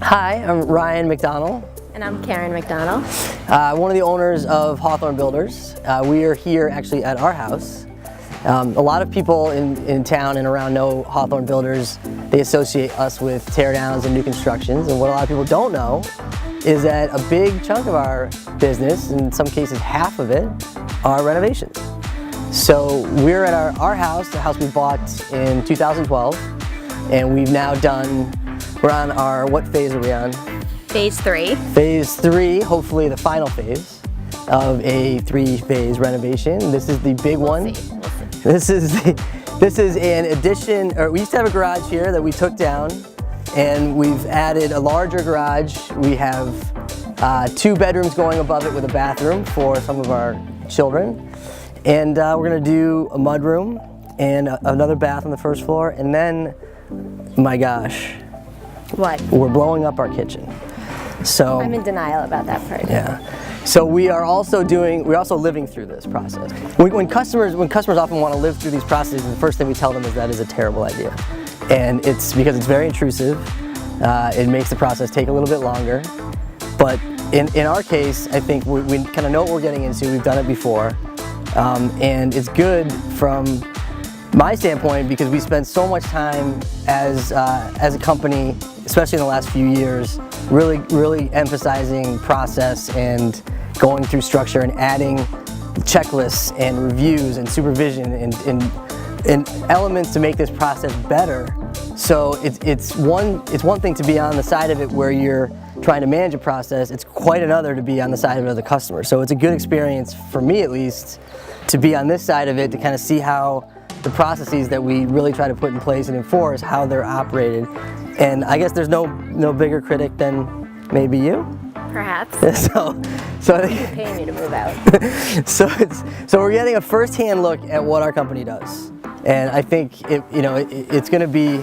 Hi, I'm Ryan McDonald. And I'm Karen McDonald. One of the owners of Hawthorn Builders. We are here actually at our house. A lot of people in town and around know Hawthorn Builders. They associate us with teardowns and new constructions, and what a lot of people don't know is that a big chunk of our business, in some cases half of it, are renovations. So we're at our house, the house we bought in 2012, and we've now done, we're on our, what phase are we on? Phase 3. Phase 3, hopefully the final phase of a 3-phase renovation. This is the big one. We'll see. This is an addition, or we used to have a garage here that we took down, and we've added a larger garage. We have 2 bedrooms going above it with a bathroom for some of our children. And we're gonna do a mudroom and another bath on the first floor, and then, my gosh. What? We're blowing up our kitchen. So I'm in denial about that part. Yeah. So we're also living through this process. When customers often want to live through these processes, the first thing we tell them is that is a terrible idea. And it's because it's very intrusive. It makes the process take a little bit longer. But in our case, I think we kind of know what we're getting into. We've done it before. And it's good from my standpoint because we spent so much time as a company, especially in the last few years, really emphasizing process and going through structure and adding checklists and reviews and supervision and elements to make this process better. So it's one thing to be on the side of it where you're trying to manage a process. It's quite another to be on the side of it as a customer. So it's a good experience for me, at least, to be on this side of it, to kind of see how the processes that we really try to put in place and enforce, how they're operated. And I guess there's no bigger critic than maybe you. Perhaps. So You're paying me to move out. so we're getting a first-hand look at what our company does, and I think it's going to be.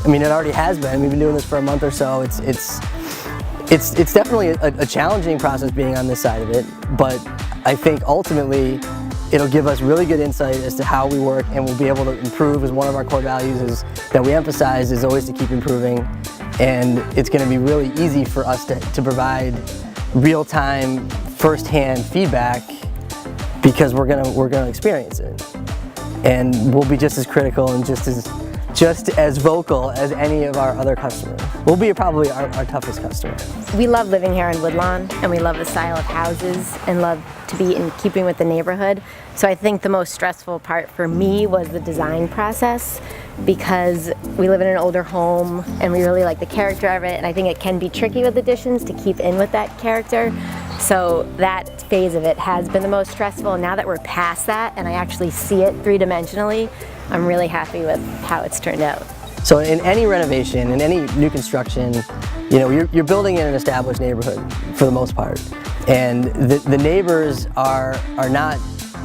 I mean, it already has been. We've been doing this for a month or so. It's definitely a challenging process being on this side of it, but I think ultimately it'll give us really good insight as to how we work, and we'll be able to improve. As one of our core values is that we emphasize is always to keep improving, and it's going to be really easy for us to provide real-time, first-hand feedback because we're gonna experience it, and we'll be just as critical and just as vocal as any of our other customers. We'll be probably our toughest customer. We love living here in Woodlawn, and we love the style of houses and love to be in keeping with the neighborhood. So I think the most stressful part for me was the design process, because we live in an older home and we really like the character of it, and I think it can be tricky with additions to keep in with that character. So that phase of it has been the most stressful, and now that we're past that and I actually see it 3-dimensionally, I'm really happy with how it's turned out. So in any renovation, in any new construction, you're building in an established neighborhood for the most part, and the neighbors are not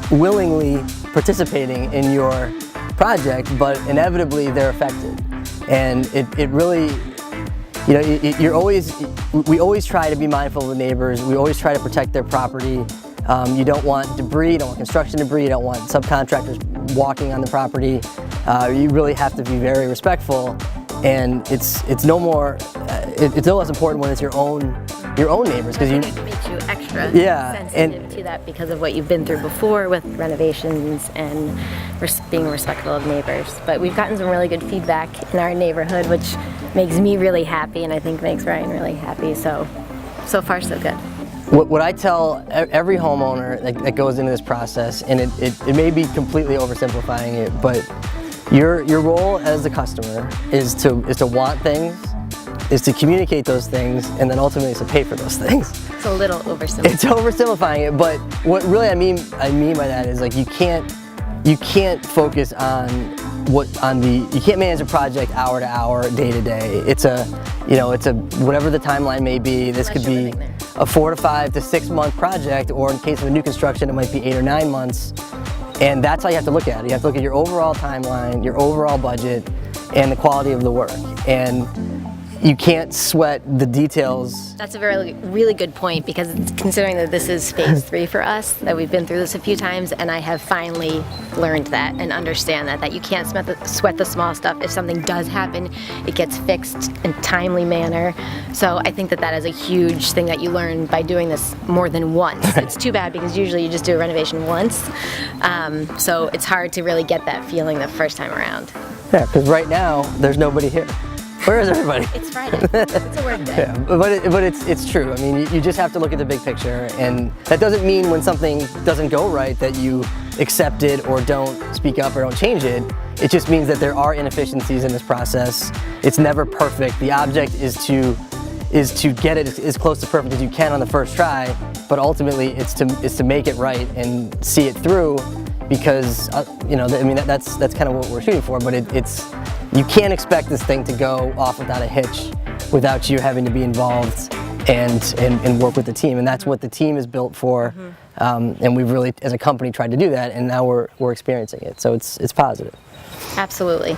willingly participating in your project, but inevitably they're affected. And it really, we always try to be mindful of the neighbors. We always try to protect their property. You don't want debris, you don't want construction debris, you don't want subcontractors walking on the property. You really have to be very respectful, and it's no less important when it's your own neighbors, because it makes you extra sensitive to that because of what you've been through before with renovations and being respectful of neighbors. But we've gotten some really good feedback in our neighborhood, which makes me really happy, and I think makes Ryan really happy. So far so good. What I tell every homeowner that goes into this process, and it may be completely oversimplifying it, but your role as the customer is to want things, is to communicate those things, and then ultimately is to pay for those things. It's a little oversimplifying. It's oversimplifying it, but what really I mean by that is, like, you can't focus on you can't manage a project hour to hour, day to day. It's a whatever the timeline may be. This could be a 4 to 5 to 6 month project, or in case of a new construction, it might be 8 or 9 months. And that's how you have to look at it. You have to look at your overall timeline, your overall budget, and the quality of the work. And you can't sweat the details. That's a really good point, because considering that this is phase 3 for us, that we've been through this a few times, and I have finally learned that and understand that you can't sweat the small stuff. If something does happen, it gets fixed in a timely manner. So I think that is a huge thing that you learn by doing this more than once. It's too bad, because usually you just do a renovation once. So it's hard to really get that feeling the first time around. Yeah, because right now, there's nobody here. Where is everybody? It's Friday. It's a work day. Yeah, but it's true. I mean, you just have to look at the big picture, and that doesn't mean when something doesn't go right that you accept it or don't speak up or don't change it. It just means that there are inefficiencies in this process. It's never perfect. The object is to get it as close to perfect as you can on the first try, but ultimately it's to make it right and see it through, because you know, I mean, that's kind of what we're shooting for. But you can't expect this thing to go off without a hitch, without you having to be involved and work with the team. And that's what the team is built for. And we've really, as a company, tried to do that, and now we're experiencing it. So it's positive. Absolutely.